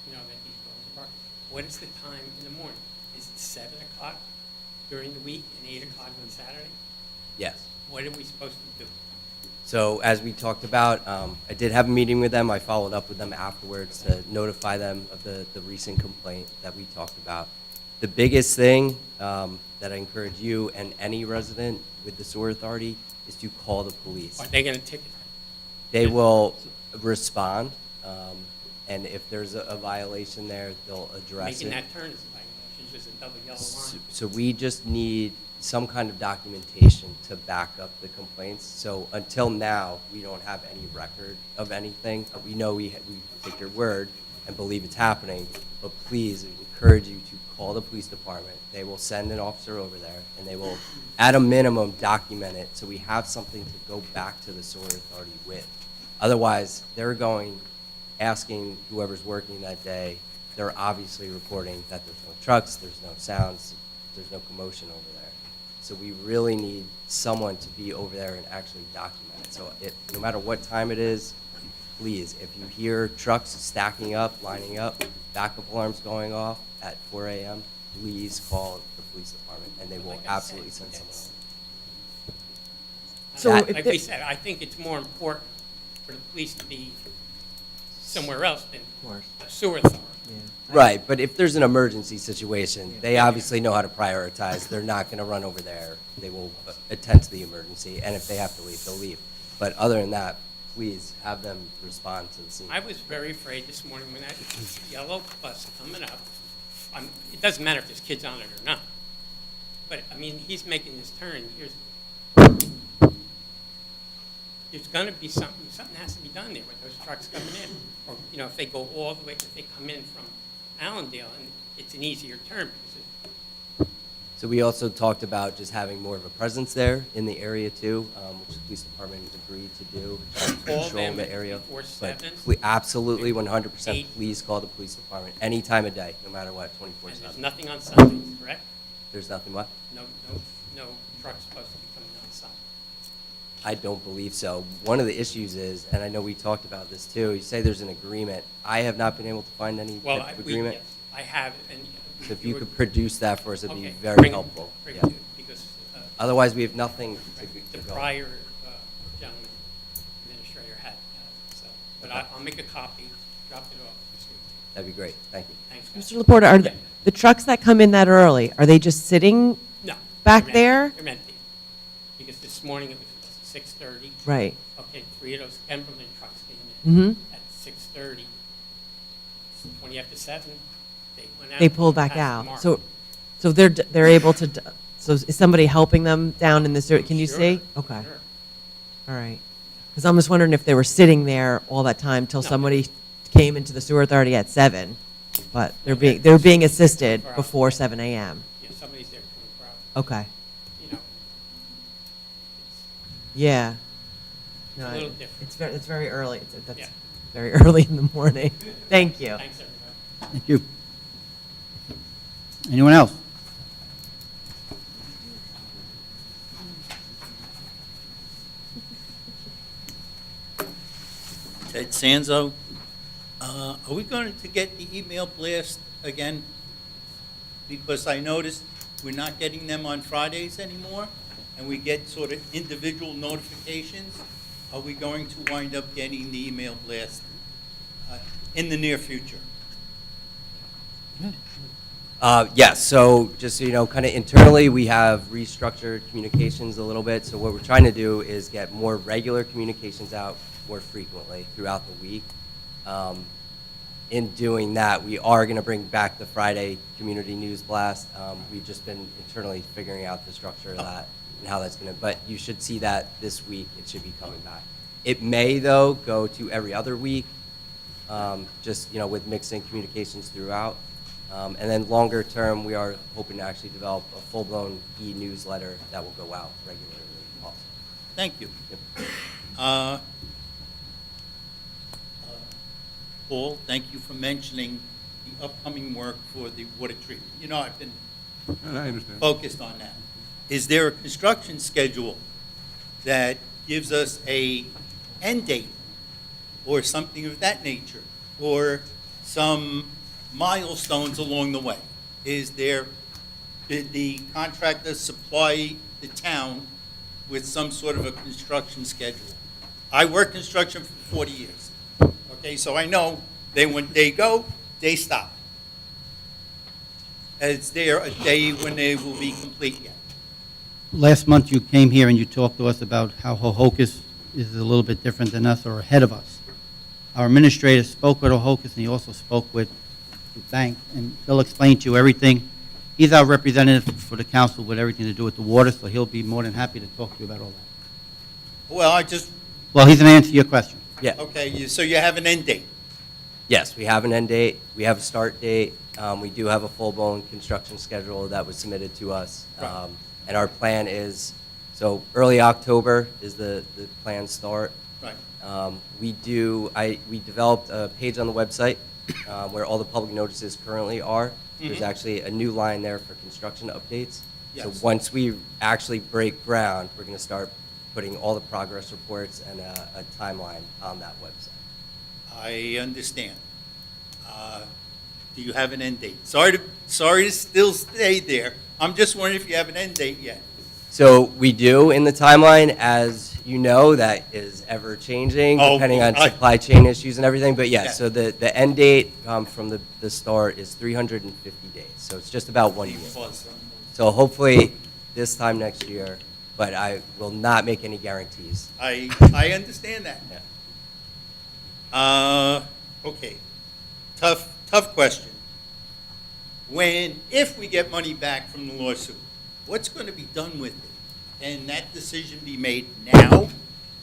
that these dogs are barking. What is the time in the morning? Is it 7 o'clock during the week and 8 o'clock on Saturday? Yes. What are we supposed to do? So as we talked about, I did have a meeting with them. I followed up with them afterwards to notify them of the recent complaint that we talked about. The biggest thing that I encourage you and any resident with the sewer authority is to call the police. Are they going to ticket them? They will respond, and if there's a violation there, they'll address Making it. that turn is a violation, just a double yellow line. So we just need some kind of documentation to back up the complaints. So until now, we don't have any record of anything. We know we take your word and believe it's happening, but please encourage you to call the police department. They will send an officer over there, and they will, at a minimum, document it so we have something to go back to the sewer authority with. Otherwise, they're going, asking whoever's working that day, they're obviously reporting that there's no trucks, there's no sounds, there's no commotion over there. So we really need someone to be over there and actually document it. So no matter what time it is, please, if you hear trucks stacking up, lining up, backup alarms going off at 4 a.m., please call the police department, and they will Like I absolutely said, send someone. So That- if Like the- we said, I think it's more important for the police to be somewhere else than a sewer authority. Right, but if there's an emergency situation, they obviously know how to prioritize. They're not going to run over there. They will attend to the emergency, and if they have to leave, they'll leave. But other than that, please have them respond to the scene. I was very afraid this morning when that yellow bus coming up, it doesn't matter if there's kids on it or not. But, I mean, he's making this turn, there's gonna be something has to be done there with those trucks coming in. Or, if they go all the way, if they come in from Allendale, and it's an easier turn, because So we also talked about just having more of a presence there in the area too, which the police department agreed to do, Call control them the area. before But 7? absolutely, 100%, 8. please call the police department any time of day, no matter what, and there's 24/7. nothing on Sundays, correct? There's nothing what? No truck's supposed to be coming on Sunday. I don't believe so. One of the issues is, and I know we talked about this too, you say there's an agreement. I have not been able to find any Well, type of agreement. yes, I have it, and. So if you could produce that for us, it'd be Okay, very bring it- helpful. bring it Yeah. to- Because Otherwise, we have nothing the to go. prior gentleman, administrator had, so, but I'll make a copy, drop it off this week. That'd be great. Thank you. Thanks, guys. Mr. Laporta, are Yeah. the trucks that come in that early, are they just sitting? No. Back they're there? empty. They're empty. Because this morning it was 6:30. Right. Okay, 3 of those Cumberland trucks came in Mm-hmm. at 6:30. 20 after 7, they went out. They pull back past the out. mark. So they're able to So is somebody helping them down in the sewer? Can you Sure, see? Okay. sure. All right. Because I'm just wondering if they were sitting there all that time till No. somebody came into the sewer authority at 7, but they're being assisted before 7 a.m. Yeah, somebody's there 24 hours, Okay. you know. Yeah. It's a little different. It's very early. That's Yeah. very early in the morning. Thank you. Thanks, everybody. Thank you. Anyone else? Ted Sanzo. Are we going to get the email blast again? Because I noticed we're not getting them on Fridays anymore, and we get sort of individual notifications. Are we going to wind up getting the email blast in the near future? Yes, so just so you know, kind of internally, we have restructured communications a little bit. So what we're trying to do is get more regular communications out more frequently throughout the week. In doing that, we are going to bring back the Friday community news blast. We've just been internally figuring out the structure of that and how that's going to, but you should see that this week. It should be coming back. It may, though, go to every other week, just, you know, with mixing communications throughout. And then longer term, we are hoping to actually develop a full-blown e-newsletter that will go out regularly also. Thank you. Yep. Paul, thank you for mentioning the upcoming work for the water treatment. You know, I've been And I understand. focused on that. Is there a construction schedule that gives us a end date or something of that nature, or some milestones along the way? Is there, did the contractor supply the town with some sort of a construction schedule? I worked construction for 40 years. Okay, so I know when they go, they stop. Is there a day when they will be complete yet? Last month, you came here and you talked to us about how Hohokus is a little bit different than us or ahead of us. Our administrator spoke with Hohokus, and he also spoke with the bank, and he'll explain to you everything. He's our representative for the council with everything to do with the water, so he'll be more than happy to talk to you about all that. Well, I just, Well, he's going to answer your question. Yeah. okay, so you have an end date. Yes, we have an end date, we have a start date, we do have a full-blown construction schedule that was submitted to us. Right. And our plan is, so early October is the planned start. Right. We developed a page on the website where all the public notices currently are. There's actually a new line there for construction updates. Yes. So once we actually break ground, we're going to start putting all the progress reports and a timeline on that website. I understand. Do you have an end date? Sorry to still stay there. I'm just wondering if you have an end date yet. So we do in the timeline, as you know, that is ever changing Oh, depending on I- supply chain issues and everything. But yes, Yeah. so the end date from the start is 350 days. So it's just about 1 year. So hopefully this time next year, but I will not make any guarantees. I understand that. Okay. Tough question. If we get money back from the lawsuit, what's going to be done with it? Can that decision be made now?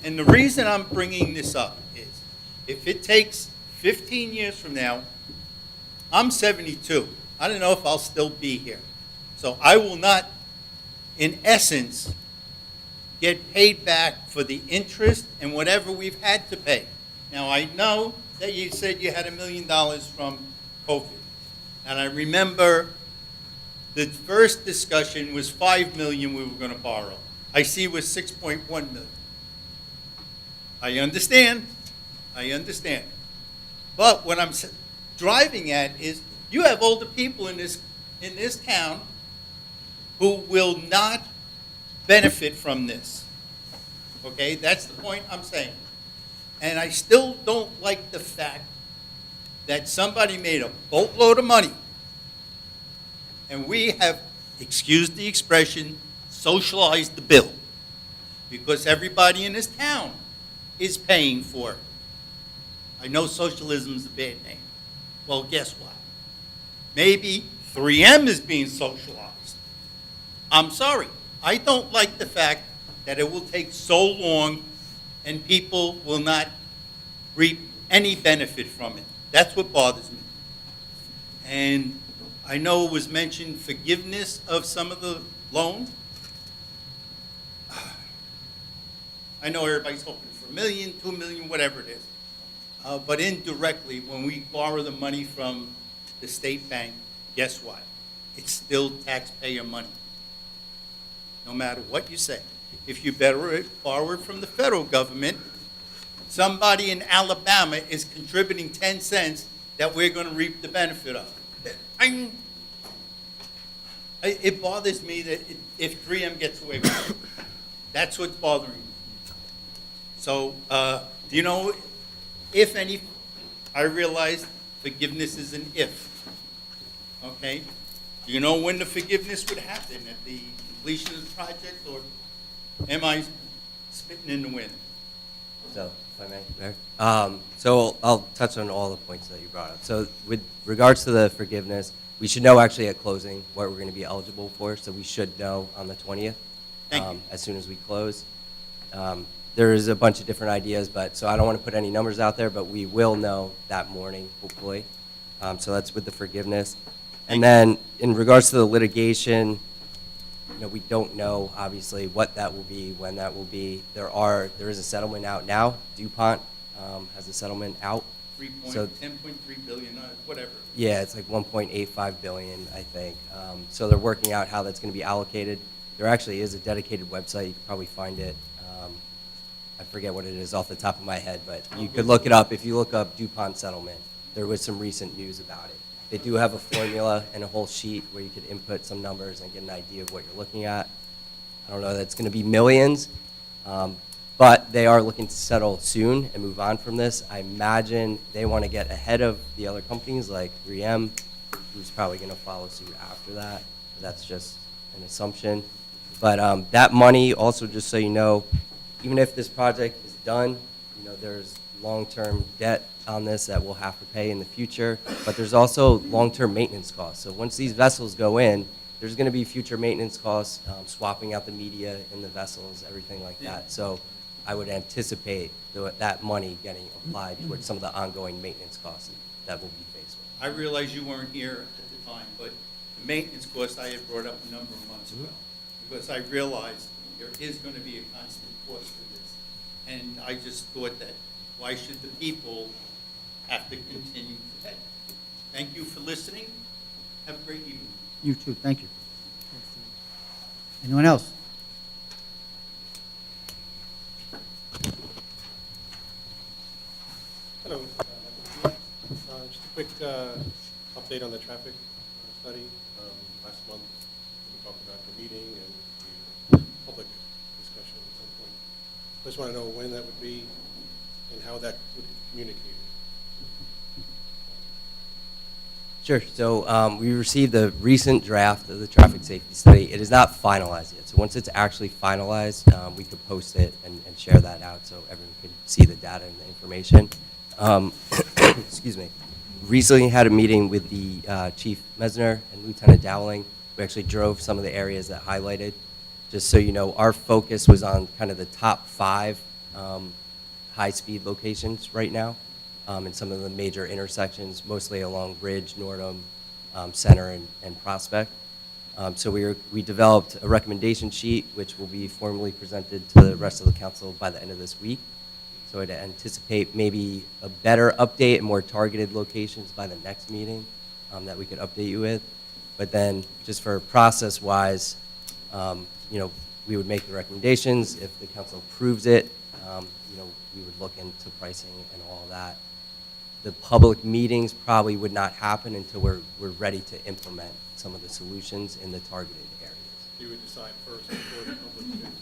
And the reason I'm bringing this up is, if it takes 15 years from now, I'm 72. I don't know if I'll still be here. So I will not, in essence, get paid back for the interest and whatever we've had to pay. Now, I know that you said you had $1 million from COVID. And I remember the first discussion was $5 million we were going to borrow. I see it was $6.1 million. I understand. But what I'm driving at is, you have older people in this town who will not benefit from this. Okay, that's the point I'm saying. And I still don't like the fact that somebody made a boatload of money, and we have, excuse the expression, socialized the bill, because everybody in this town is paying for it. I know socialism's a bad name. Well, guess what? Maybe 3M is being socialized. I'm sorry. I don't like the fact that it will take so long and people will not reap any benefit from it. That's what bothers me. And I know it was mentioned forgiveness of some of the loans. I know everybody's hoping for $1 million, $2 million, whatever it is. But indirectly, when we borrow the money from the state bank, guess what? It's still taxpayer money, no matter what you say. If you borrow it from the federal government, somebody in Alabama is contributing 10 cents that we're going to reap the benefit of. It bothers me that if 3M gets away with it. That's what's bothering me. So, you know, if any, I realize forgiveness is an if. Okay? Do you know when the forgiveness would happen? At the completion of the project, or am I spitting in the wind? So, if I may, Mayor. So I'll touch on all the points that you brought up. So with regards to the forgiveness, we should know actually at closing what we're going to be eligible for. So we should know on the 20th, as soon as we close. There is a bunch of different ideas, but so I don't want to put any numbers out there, but we will know that morning, hopefully. So that's with the forgiveness. And then in regards to the litigation, you know, we don't know obviously what that will be, when that will be. There is a settlement out now. DuPont has a settlement out. 10.3 billion, whatever. Yeah, it's like 1.85 billion, I think. So they're working out how that's going to be allocated. There actually is a dedicated website. You can probably find it. I forget what it is off the top of my head, but you could look it up. If you look up DuPont settlement, there was some recent news about it. They do have a formula and a whole sheet where you could input some numbers and get an idea of what you're looking at. I don't know that it's going to be millions, but they are looking to settle soon and move on from this. I imagine they want to get ahead of the other companies like 3M, who's probably going to follow suit after that. That's just an assumption. But that money, also just so you know, even if this project is done, you know, there's long-term debt on this that we'll have to pay in the future, but there's also long-term maintenance costs. So once these vessels go in, there's going to be future maintenance costs, swapping out the media in the vessels, everything like that. So I would anticipate that money getting applied towards some of the ongoing maintenance costs that we'll be faced with. I realize you weren't here at the time, but the maintenance cost I had brought up a number of months ago, because I realized there is going to be a constant cost for this. And I just thought that, why should the people have to continue to pay? Thank you for listening. Have a great evening. You too, thank you. Anyone else? Hello. Just a quick update on the traffic study. Last month, we talked about the meeting and the public discussion at some point. I just want to know when that would be and how that would be communicated. Sure. So we received a recent draft of the traffic safety study. It is not finalized yet. So once it's actually finalized, we could post it and share that out so everyone can see the data and the information. Excuse me. Recently had a meeting with the Chief Mesner and Lieutenant Dowling. We actually drove some of the areas that highlighted. Just so you know, our focus was on kind of the top 5 high-speed locations right now. In some of the major intersections, mostly along Ridge, Nordham, Center, and Prospect. So we developed a recommendation sheet, which will be formally presented to the rest of the council by the end of this week. So I'd anticipate maybe a better update and more targeted locations by the next meeting that we could update you with. But then, just for process-wise, you know, we would make the recommendations. If the council approves it, you know, we would look into pricing and all that. The public meetings probably would not happen until we're ready to implement some of the solutions in the targeted areas. You would decide first before the public meeting?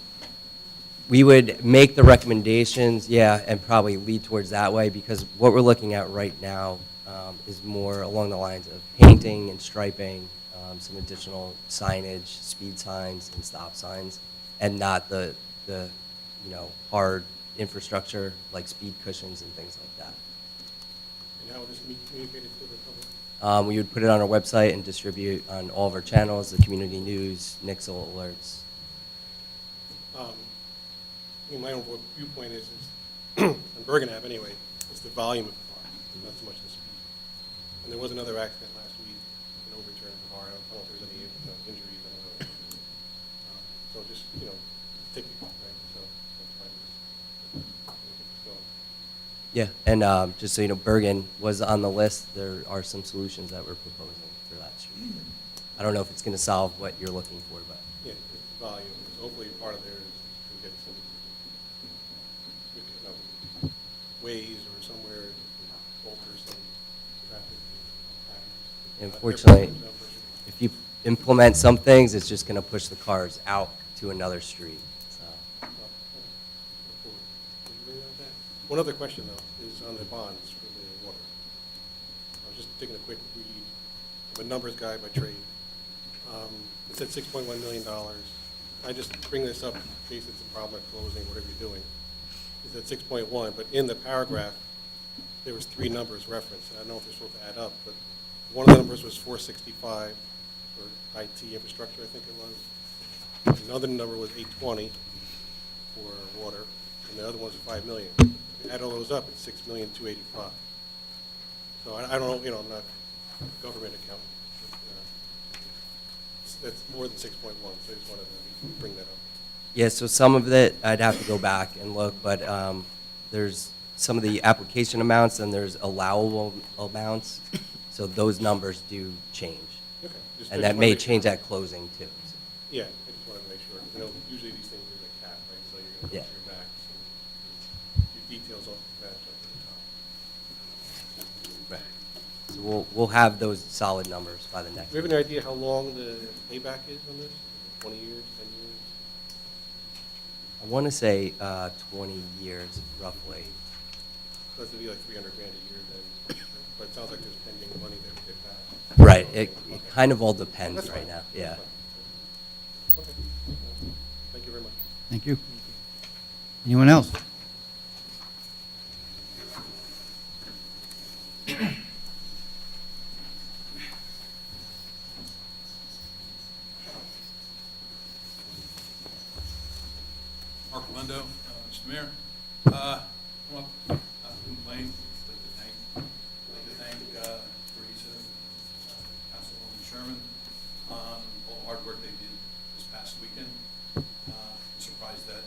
We would make the recommendations, yeah, and probably lead towards that way, because what we're looking at right now is more along the lines of painting and striping, some additional signage, speed signs and stop signs, and not the you know, hard infrastructure like speed cushions and things like that. And how would this be communicated to the public? We would put it on our website and distribute on all of our channels, the community news, Nixle alerts. I mean, my own viewpoint is on Bergen Ave anyway, it's the volume of the car, not so much the speed. And there was another accident last week, an overturned car. I don't know if there's any injuries. I don't know. So just, typical, right? So that's why it's going. Yeah, and just so you know, Bergen was on the list. There are some solutions that we're proposing for that street. I don't know if it's going to solve what you're looking for, but Yeah, it's volume. So hopefully part of there is to get some ways or somewhere to alter some traffic patterns. unfortunately, if you implement some things, it's just going to push the cars out to another street. So. One other question, though, is on the bonds for the water. I was just taking a quick read. I'm a numbers guy by trade. It said $6.1 million. I just bring this up in case it's a problem at closing, whatever you're doing. It said 6.1, but in the paragraph, there was 3 numbers referenced. I don't know if they're supposed to add up, but one of the numbers was 465 for IT infrastructure, I think it was. Another number was 820 for water, and the other one's 5 million. If you add all those up, it's 6,285,000. So I don't know, I'm not a government accountant. But, that's more than 6.1, so I just wanted to bring that up. Yeah, so some of it, I'd have to go back and look, but there's some of the application amounts and there's allowable amounts, so those numbers do change. Okay. And that may change at closing, too. So. Yeah, I just wanted to make sure. Usually these things are a cap, right? So you're going to go through your max and your details all match up to the top. Right. So we'll have those solid numbers by the next. Do you have any idea how long the payback is on this? 20 years, 10 years? I want to say 20 years, roughly. So that's to be like $300,000 a year then. But it sounds like there's pending money that would get back. Right. It kind of all depends That's right fine. now. Yeah. Okay. Thank you very much. Thank you. Anyone else? Mark Lindo, Mr. Mayor. Come up, not to complain, I'd like to thank Teresa, Councilwoman Sherman, on all the hard work they did this past weekend. I'm surprised that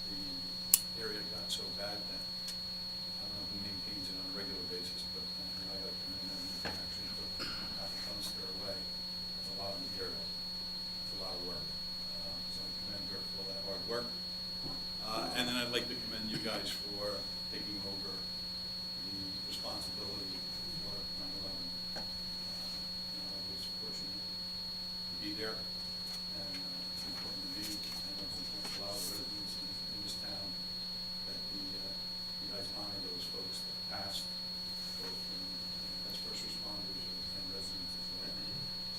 the area got so bad that I don't know who maintains it on a regular basis, but I got to commend them. They actually took half a dumpster away. That's a lot of material. That's a lot of work. So I commend her for all that hard work. And then I'd like to commend you guys for taking over the responsibility for 9/11. I was fortunate to be there, and it's important to me, and it's important to a lot of residents in this town that you guys honor those folks that passed, both as first responders and residents as well.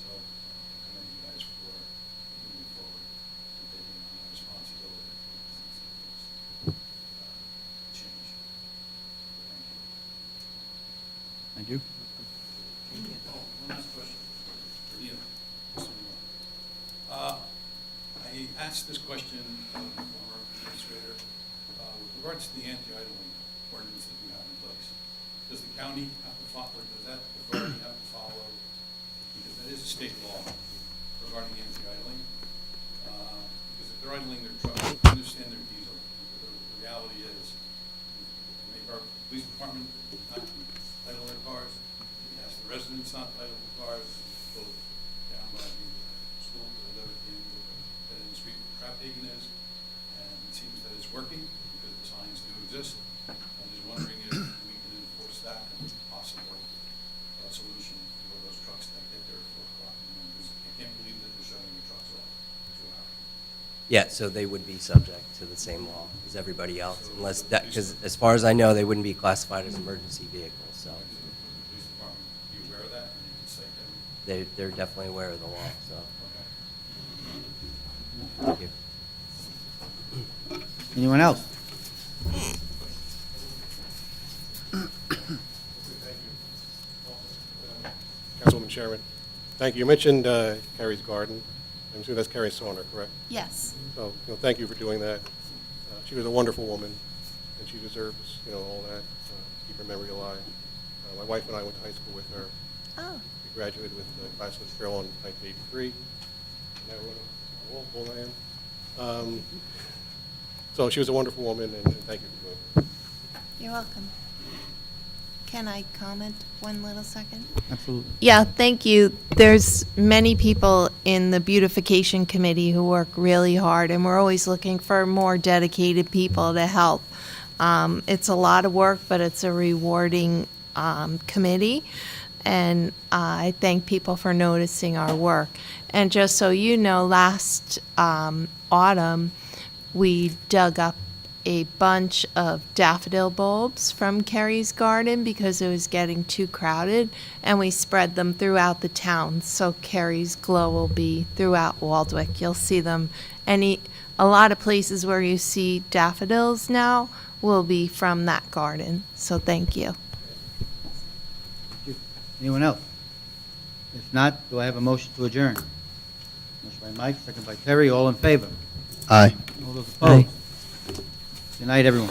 So I commend you guys for moving forward and taking on that responsibility. Change. Thank you. Thank you. Oh, one last question for Ian. I asked this question of the former administrator with regards to the anti-idling ordinance that we have in place. Does the county have to follow, or does that authority have to follow, because that is a state law regarding anti-idling? Because if they're idling their trucks, I understand their diesel. The reality is, make our police department not idle their cars, we ask the residents not to idle their cars, both down by the school, the other end of the street where Trap Haven is, and it seems that it's working because the signs do exist. I'm just wondering if we can enforce that as a possible solution for those trucks that get there at 4 o'clock in the morning, because I can't believe that they're shutting the trucks off for 2 hours. Yeah, so they would be subject to the same law as everybody else, unless that, because as far as I know, they wouldn't be classified as emergency vehicles, so Is the police department, be aware of that, and you can cite them? they're definitely aware of the law, so, Okay. thank you. Anyone else? Chairman. Thank you. You mentioned Carrie's garden. I'm assuming that's Carrie Saunter, correct? Yes. So, thank you for doing that. She was a wonderful woman, and she deserves, all that. Keep her memory alive. My wife and I went to high school with her. Oh. We graduated with the class of Carroll in 1983. And that was old I am. So she was a wonderful woman, and thank you for doing it. You're welcome. Can I comment one little second? Absolutely. Yeah, thank you. There's many people in the beautification committee who work really hard, and we're always looking for more dedicated people to help. It's a lot of work, but it's a rewarding committee, and I thank people for noticing our work. And just so you know, last autumn, we dug up a bunch of daffodil bulbs from Carrie's garden because it was getting too crowded, and we spread them throughout the town. So Carrie's glow will be throughout Waldwick. You'll see them. A lot of places where you see daffodils now will be from that garden. So thank you. Anyone else? If not, do I have a motion to adjourn? Motion by Mike, second by Terry, all in favor? Aye. All those opposed? Good night, everyone.